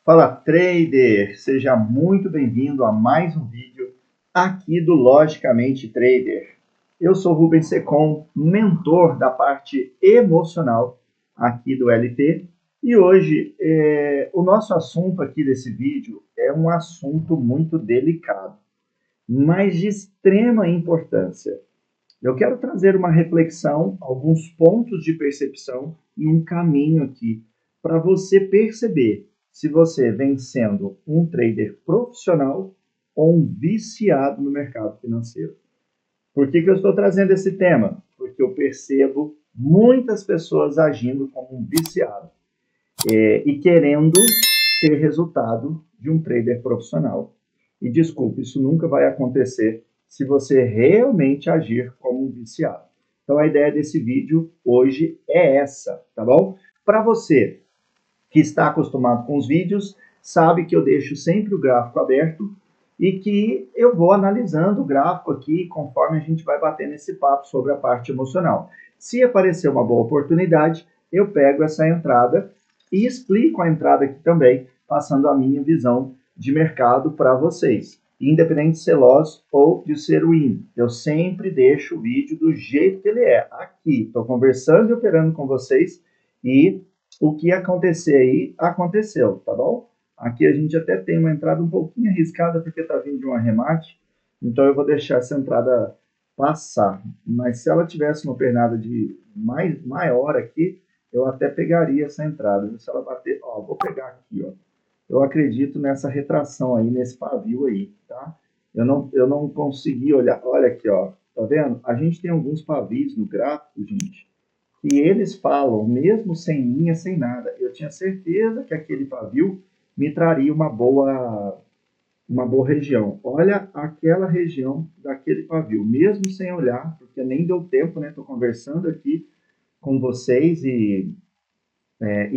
Fala trader, seja muito bem-vindo a mais um vídeo aqui do Logicamente Trader. Eu sou Rubens Secom, mentor da parte emocional aqui do LT e hoje o nosso assunto aqui desse vídeo é um assunto muito delicado, mas de extrema importância. Eu quero trazer uma reflexão, alguns pontos de percepção e um caminho aqui para você perceber se você vem sendo um trader profissional ou um viciado no mercado financeiro. Por que eu estou trazendo esse tema? Porque eu percebo muitas pessoas agindo como um viciado e querendo ter resultado de um trader profissional. E desculpe, isso nunca vai acontecer se você realmente agir como um viciado. Então a ideia desse vídeo hoje é essa, tá bom? Para você que está acostumado com os vídeos, sabe que eu deixo sempre o gráfico aberto e que eu vou analisando o gráfico aqui conforme a gente vai batendo esse papo sobre a parte emocional. Se aparecer uma boa oportunidade, eu pego essa entrada e explico a entrada aqui também, passando a minha visão de mercado para vocês, independente de ser loss ou de ser win. Eu sempre deixo o vídeo do jeito que ele é, aqui. Estou conversando e operando com vocês e o que acontecer aí, aconteceu, tá bom? Aqui a gente até tem uma entrada um pouquinho arriscada, porque está vindo de um arremate, então eu vou deixar essa entrada passar. Mas se ela tivesse uma pernada de maior aqui, eu até pegaria essa entrada. Se ela bater, ó, vou pegar aqui, ó. Eu acredito nessa retração aí, nesse pavio aí, tá? Eu não consegui olhar, olha aqui, ó, tá vendo? A gente tem alguns pavios no gráfico, gente, que eles falam, mesmo sem linha, sem nada. Eu tinha certeza que aquele pavio me traria uma boa região. Olha aquela região daquele pavio, mesmo sem olhar, porque nem deu tempo, né? Estou conversando aqui com vocês e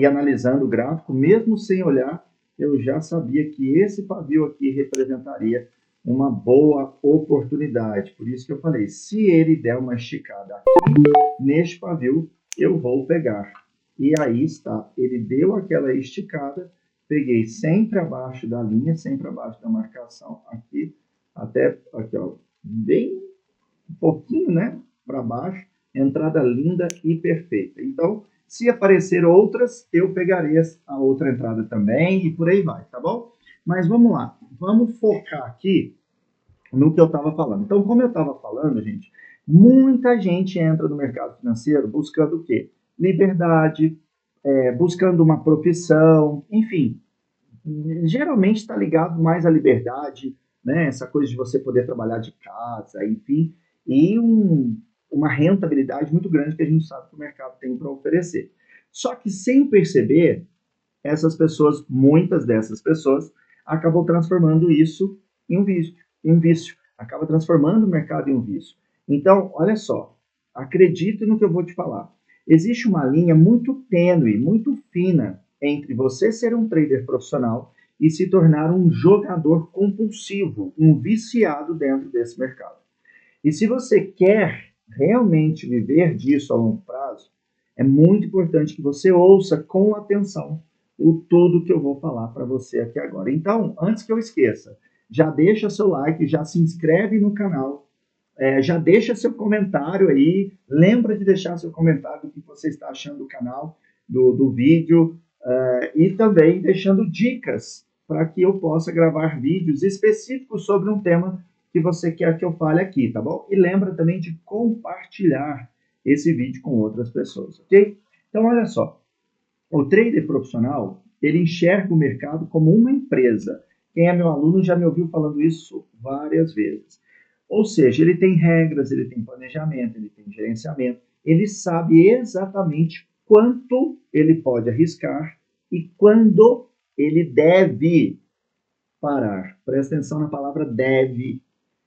analisando o gráfico, mesmo sem olhar, eu já sabia que esse pavio aqui representaria uma boa oportunidade. Por isso que eu falei, se ele der uma esticada aqui neste pavio, eu vou pegar. E aí está, ele deu aquela esticada, peguei sempre abaixo da linha, sempre abaixo da marcação, aqui, até aqui, ó, bem um pouquinho, né, para baixo, entrada linda e perfeita. Então, se aparecer outras, eu pegarei a outra entrada também e por aí vai, tá bom? Mas vamos lá, vamos focar aqui no que eu estava falando. Então, como eu estava falando, gente, muita gente entra no mercado financeiro buscando o quê? Liberdade, buscando uma profissão, enfim, geralmente está ligado mais à liberdade, né? Essa coisa de você poder trabalhar de casa, enfim, e uma rentabilidade muito grande que a gente sabe que o mercado tem para oferecer. Só que sem perceber, essas pessoas, muitas dessas pessoas, acabam transformando isso em um vício, acaba transformando o mercado em um vício. Então, olha só, acredite no que eu vou te falar. Existe uma linha muito tênue, muito fina entre você ser um trader profissional e se tornar um jogador compulsivo, um viciado dentro desse mercado. E se você quer realmente viver disso a longo prazo, é muito importante que você ouça com atenção o tudo que eu vou falar para você aqui agora. Então, antes que eu esqueça, já deixa seu like, já se inscreve no canal, já deixa seu comentário aí, lembra de deixar seu comentário do que você está achando do canal, do vídeo, e também deixando dicas para que eu possa gravar vídeos específicos sobre um tema que você quer que eu fale aqui, tá bom? E lembra também de compartilhar esse vídeo com outras pessoas, ok? Então, olha só, o trader profissional, ele enxerga o mercado como uma empresa. Quem é meu aluno já me ouviu falando isso várias vezes. Ou seja, ele tem regras, ele tem planejamento, ele tem gerenciamento, ele sabe exatamente quanto ele pode arriscar e quando ele deve parar. Presta atenção na palavra deve.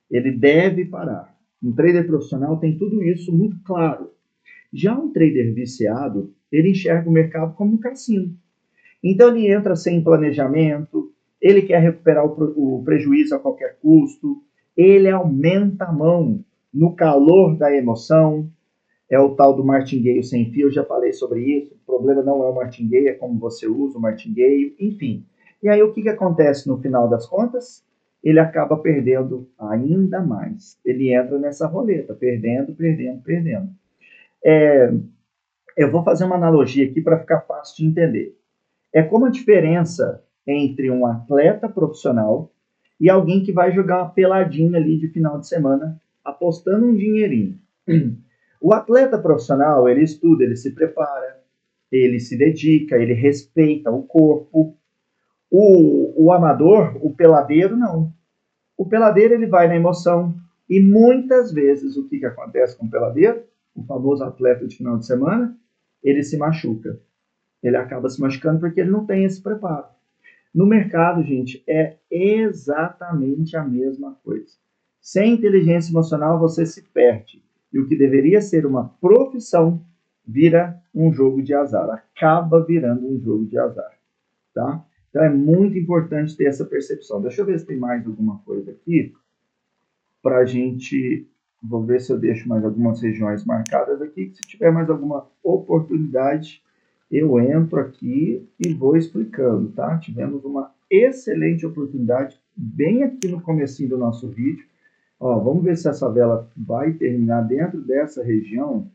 Ele deve parar. Um trader profissional tem tudo isso muito claro. Já um trader viciado, ele enxerga o mercado como um cassino. Então ele entra sem planejamento, ele quer recuperar o prejuízo a qualquer custo, ele aumenta a mão no calor da emoção, é o tal do martingale sem fio, eu já falei sobre isso, o problema não é o martingale, é como você usa o martingale, enfim. E aí o que acontece no final das contas? Ele acaba perdendo ainda mais. Ele entra nessa roleta, perdendo, perdendo, perdendo. Eu vou fazer uma analogia aqui para ficar fácil de entender. É como a diferença entre um atleta profissional e alguém que vai jogar uma peladinha ali de final de semana, apostando um dinheirinho. O atleta profissional, ele estuda, ele se prepara, ele se dedica, ele respeita o corpo. O amador, o peladeiro, não. O peladeiro, ele vai na emoção. E muitas vezes, o que acontece com o peladeiro? O famoso atleta de final de semana, ele se machuca. Ele acaba se machucando porque ele não tem esse preparo. No mercado, gente, é exatamente a mesma coisa. Sem inteligência emocional, você se perde. E o que deveria ser uma profissão vira um jogo de azar. Acaba virando um jogo de azar. Tá? Então é muito importante ter essa percepção. Deixa eu ver se tem mais alguma coisa aqui para a gente. Vou ver se eu deixo mais algumas regiões marcadas aqui. Se tiver mais alguma oportunidade, eu entro aqui e vou explicando, tá? Tivemos uma excelente oportunidade bem aqui no comecinho do nosso vídeo. Ó, vamos ver se essa vela vai terminar dentro dessa região.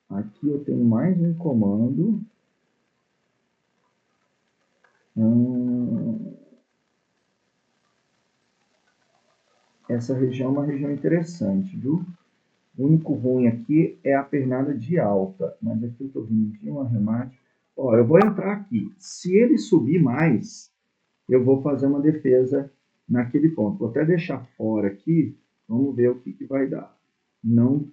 Aqui eu tenho mais um comando. Essa região é uma região interessante, viu? O único ruim aqui é a pernada de alta, mas aqui eu estou vendo aqui um arremate. Ó, eu vou entrar aqui. Se ele subir mais, eu vou fazer uma defesa naquele ponto. Vou até deixar fora aqui, vamos ver o que vai dar. Não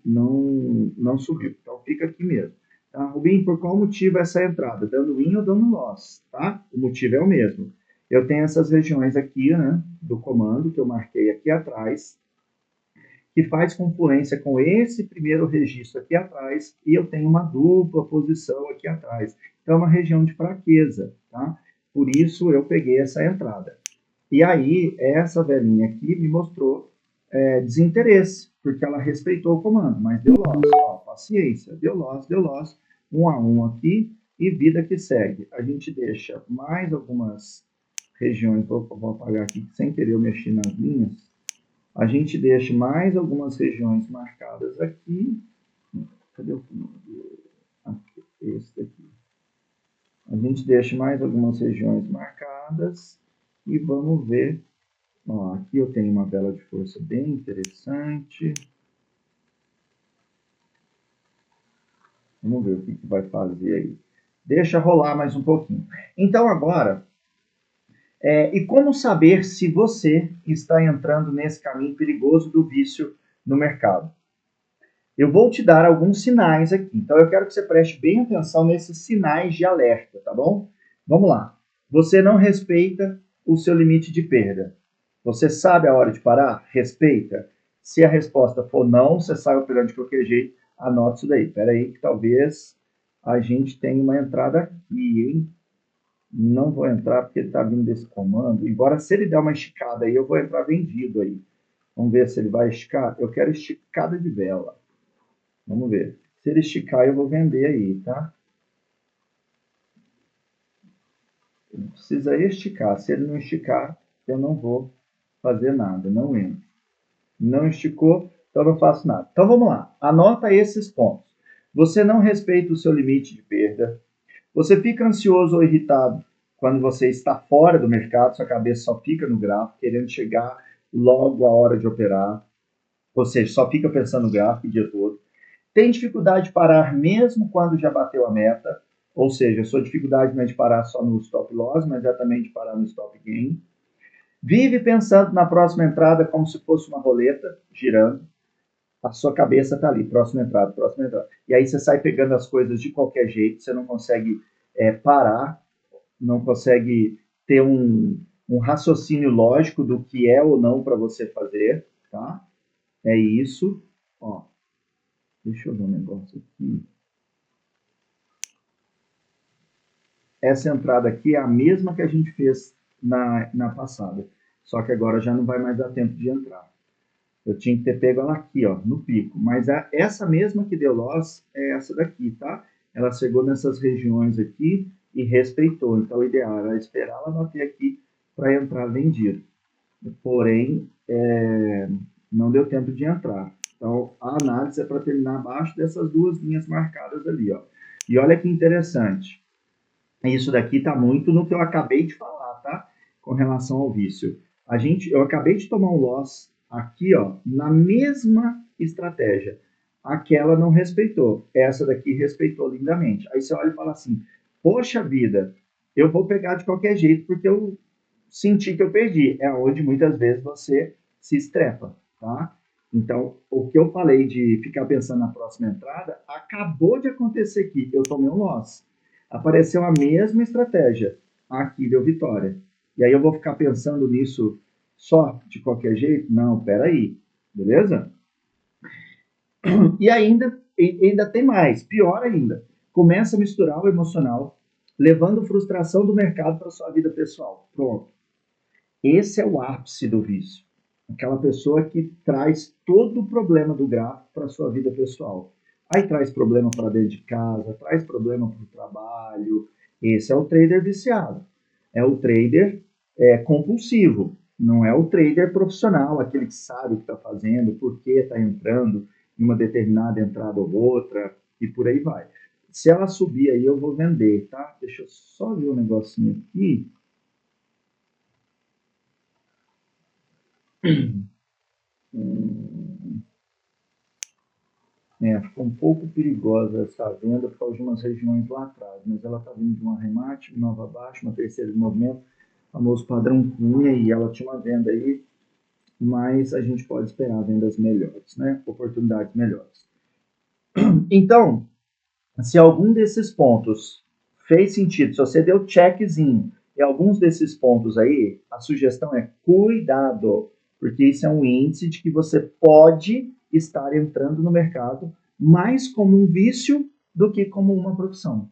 subiu, então fica aqui mesmo. Tá, Rubinho, por qual motivo essa entrada? Dando win ou dando loss, tá? O motivo é o mesmo. Eu tenho essas regiões aqui, né, do comando, que eu marquei aqui atrás, que faz confluência com esse primeiro registro aqui atrás, e eu tenho uma dupla posição aqui atrás. Então, é uma região de fraqueza, tá? Por isso, eu peguei essa entrada. E aí, essa velhinha aqui me mostrou desinteresse, porque ela respeitou o comando, mas deu loss, ó, paciência, deu loss, 1 a 1 aqui, e vida que segue. A gente deixa mais algumas regiões, vou apagar aqui, sem querer eu mexer nas linhas, a gente deixa mais algumas regiões marcadas aqui. Cadê o aqui, esse daqui. A gente deixa mais algumas regiões marcadas e vamos ver. Ó, aqui eu tenho uma vela de força bem interessante. Vamos ver o que vai fazer aí. Deixa rolar mais um pouquinho. Então agora, e como saber se você está entrando nesse caminho perigoso do vício no mercado? Eu vou te dar alguns sinais aqui. Então eu quero que você preste bem atenção nesses sinais de alerta, tá bom? Vamos lá. Você não respeita o seu limite de perda. Você sabe a hora de parar? Respeita. Se a resposta for não, você sai operando de qualquer jeito, anote isso daí. Espera aí que talvez a gente tenha uma entrada aqui, hein? Não vou entrar porque ele está vindo desse comando. Embora se ele der uma esticada aí, eu vou entrar vendido aí. Vamos ver se ele vai esticar. Eu quero esticada de vela. Vamos ver. Se ele esticar, eu vou vender aí, tá? Ele precisa esticar. Se ele não esticar, eu não vou fazer nada. Não entro. Não esticou, então eu não faço nada. Então vamos lá. Anota esses pontos. Você não respeita o seu limite de perda. Você fica ansioso ou irritado quando você está fora do mercado. Sua cabeça só fica no gráfico, querendo chegar logo a hora de operar. Ou seja, só fica pensando no gráfico o dia todo. Tem dificuldade de parar mesmo quando já bateu a meta, ou seja, a sua dificuldade não é de parar só no stop loss, mas é também de parar no stop gain. Vive pensando na próxima entrada como se fosse uma roleta girando. A sua cabeça está ali, próxima entrada, próxima entrada. E aí você sai pegando as coisas de qualquer jeito, você não consegue parar, não consegue ter um raciocínio lógico do que é ou não para você fazer, tá? É isso. Ó, deixa eu ver um negócio aqui. Essa entrada aqui é a mesma que a gente fez na passada. Só que agora já não vai mais dar tempo de entrar. Eu tinha que ter pego ela aqui, ó, no pico. Mas essa mesma que deu loss é essa daqui, tá? Ela chegou nessas regiões aqui e respeitou. Então, o ideal era esperar ela bater aqui para entrar vendido. Porém, não deu tempo de entrar. Então, a análise é para terminar abaixo dessas duas linhas marcadas ali, ó. E olha que interessante. Isso daqui está muito no que eu acabei de falar, tá? Com relação ao vício. Eu acabei de tomar um loss aqui, ó, na mesma estratégia. Aquela não respeitou. Essa daqui respeitou lindamente. Aí você olha e fala assim, poxa vida, eu vou pegar de qualquer jeito porque eu senti que eu perdi. É onde muitas vezes você se estrepa, tá? Então, o que eu falei de ficar pensando na próxima entrada, acabou de acontecer aqui. Eu tomei um loss. Apareceu a mesma estratégia. Aqui deu vitória. E aí eu vou ficar pensando nisso só de qualquer jeito? Não, peraí. Beleza? E ainda tem mais, pior ainda. Começa a misturar o emocional, levando frustração do mercado para sua vida pessoal. Pronto. Esse é o ápice do vício. Aquela pessoa que traz todo o problema do gráfico para sua vida pessoal. Aí traz problema para dentro de casa, traz problema para o trabalho. Esse é o trader viciado. É o trader compulsivo. Não é o trader profissional, aquele que sabe o que está fazendo, por que está entrando em uma determinada entrada ou outra, e por aí vai. Se ela subir aí, eu vou vender, tá? Deixa eu só ver um negocinho aqui. Ficou um pouco perigosa essa venda por causa de umas regiões lá atrás, mas ela está vindo de um arremate, nova baixa, uma terceira de movimento, famoso padrão cunha, e ela tinha uma venda aí, mas a gente pode esperar vendas melhores, né? Oportunidades melhores. Então, se algum desses pontos fez sentido, se você deu checkzinho em alguns desses pontos aí, a sugestão é cuidado, porque isso é um índice de que você pode estar entrando no mercado mais como um vício do que como uma profissão,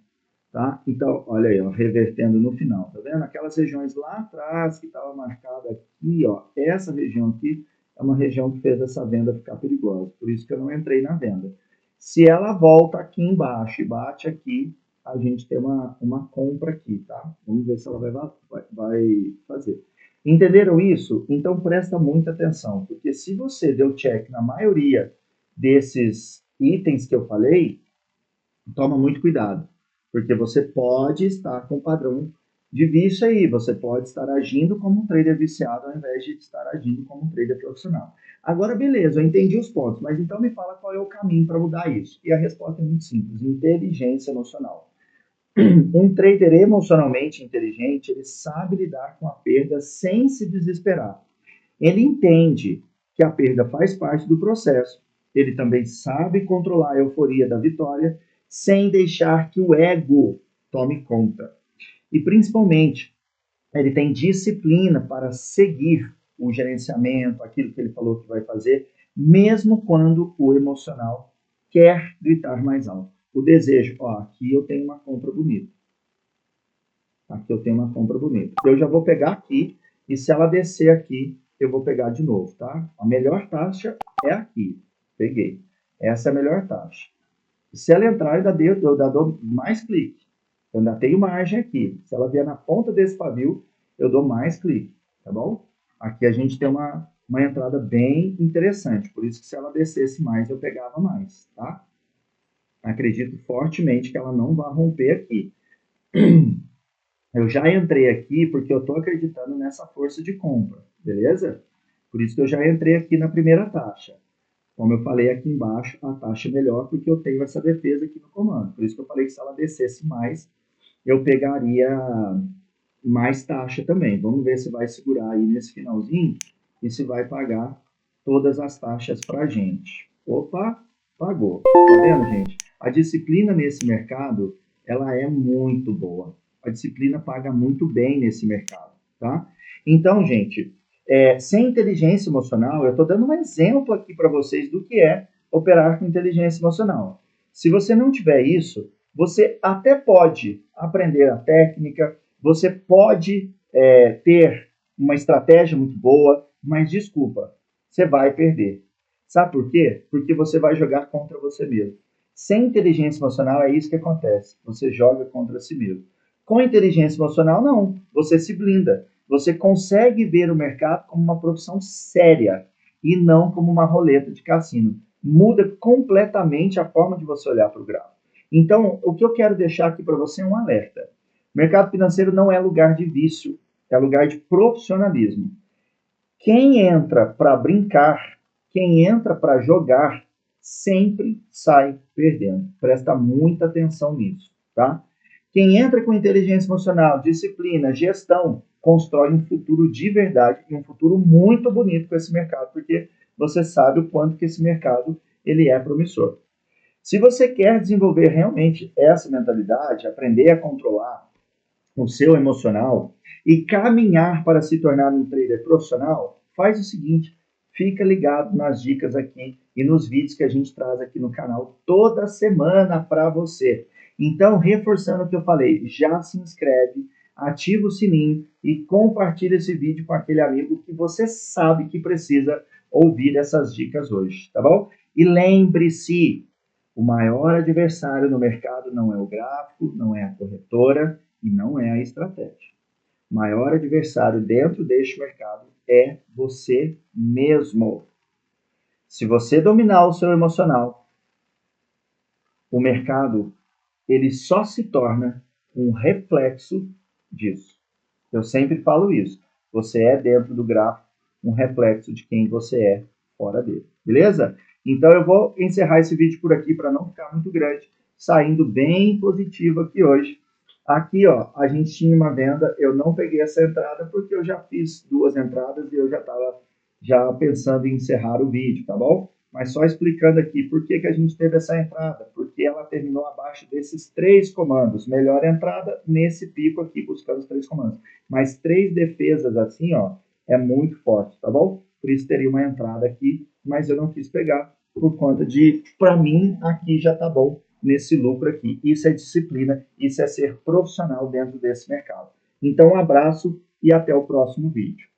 tá? Então, olha aí, ó, revertendo no final, tá vendo? Aquelas regiões lá atrás que estava marcada aqui, ó, essa região aqui é uma região que fez essa venda ficar perigosa, por isso que eu não entrei na venda. Se ela volta aqui embaixo e bate aqui, a gente tem uma compra aqui, tá? Vamos ver se ela vai fazer. Entenderam isso? Então presta muita atenção, porque se você deu check na maioria desses itens que eu falei, toma muito cuidado, porque você pode estar com padrão de vício aí, você pode estar agindo como um trader viciado ao invés de estar agindo como um trader profissional. Agora, beleza, eu entendi os pontos, mas então me fala qual é o caminho para mudar isso. E a resposta é muito simples: inteligência emocional. Um trader emocionalmente inteligente, ele sabe lidar com a perda sem se desesperar. Ele entende que a perda faz parte do processo. Ele também sabe controlar a euforia da vitória sem deixar que o ego tome conta. E principalmente, ele tem disciplina para seguir o gerenciamento, aquilo que ele falou que vai fazer, mesmo quando o emocional quer gritar mais alto. O desejo, ó, aqui eu tenho uma compra bonita. Aqui eu tenho uma compra bonita. Eu já vou pegar aqui, e se ela descer aqui, eu vou pegar de novo, tá? A melhor taxa é aqui. Peguei. Essa é a melhor taxa. Se ela entrar, eu ainda dou mais clique. Eu ainda tenho margem aqui. Se ela vier na ponta desse pavio, eu dou mais clique, tá bom? Aqui a gente tem uma entrada bem interessante. Por isso que se ela descesse mais, eu pegava mais, tá? Acredito fortemente que ela não vai romper aqui. Eu já entrei aqui porque eu estou acreditando nessa força de compra, beleza? Por isso que eu já entrei aqui na primeira taxa. Como eu falei aqui embaixo, a taxa é melhor porque eu tenho essa defesa aqui no comando. Por isso que eu falei que se ela descesse mais, eu pegaria mais taxa também. Vamos ver se vai segurar aí nesse finalzinho e se vai pagar todas as taxas para a gente. Opa, pagou. Tá vendo, gente? A disciplina nesse mercado, ela é muito boa. A disciplina paga muito bem nesse mercado, tá? Então, gente, sem inteligência emocional, eu estou dando um exemplo aqui para vocês do que é operar com inteligência emocional. Se você não tiver isso, você até pode aprender a técnica, você pode ter uma estratégia muito boa, mas desculpa, você vai perder. Sabe por quê? Porque você vai jogar contra você mesmo. Sem inteligência emocional é isso que acontece. Você joga contra si mesmo. Com inteligência emocional, não. Você se blinda. Você consegue ver o mercado como uma profissão séria e não como uma roleta de cassino. Muda completamente a forma de você olhar para o gráfico. Então, o que eu quero deixar aqui para você é um alerta. O mercado financeiro não é lugar de vício, é lugar de profissionalismo. Quem entra para brincar, quem entra para jogar, sempre sai perdendo. Presta muita atenção nisso, tá? Quem entra com inteligência emocional, disciplina, gestão, constrói um futuro de verdade e um futuro muito bonito com esse mercado, porque você sabe o quanto que esse mercado ele é promissor. Se você quer desenvolver realmente essa mentalidade, aprender a controlar o seu emocional e caminhar para se tornar um trader profissional, faz o seguinte, fica ligado nas dicas aqui e nos vídeos que a gente traz aqui no canal toda semana para você. Então, reforçando o que eu falei, já se inscreve, ativa o sininho e compartilha esse vídeo com aquele amigo que você sabe que precisa ouvir essas dicas hoje, tá bom? E lembre-se, o maior adversário no mercado não é o gráfico, não é a corretora e não é a estratégia. O maior adversário dentro deste mercado é você mesmo. Se você dominar o seu emocional, o mercado ele só se torna um reflexo disso. Eu sempre falo isso. Você é dentro do gráfico um reflexo de quem você é fora dele. Beleza? Então eu vou encerrar esse vídeo por aqui para não ficar muito grande, saindo bem positivo aqui hoje. Aqui, ó, a gente tinha uma venda, eu não peguei essa entrada porque eu já fiz 2 entradas e eu já estava pensando em encerrar o vídeo, tá bom? Mas só explicando aqui por que a gente teve essa entrada, porque ela terminou abaixo desses 3 comandos. Melhor entrada nesse pico aqui, buscando os 3 comandos. Mas 3 defesas assim, ó, é muito forte, tá bom? Por isso teria uma entrada aqui, mas eu não quis pegar por conta de, para mim, aqui já tá bom nesse lucro aqui. Isso é disciplina, isso é ser profissional dentro desse mercado. Então, um abraço e até o próximo vídeo.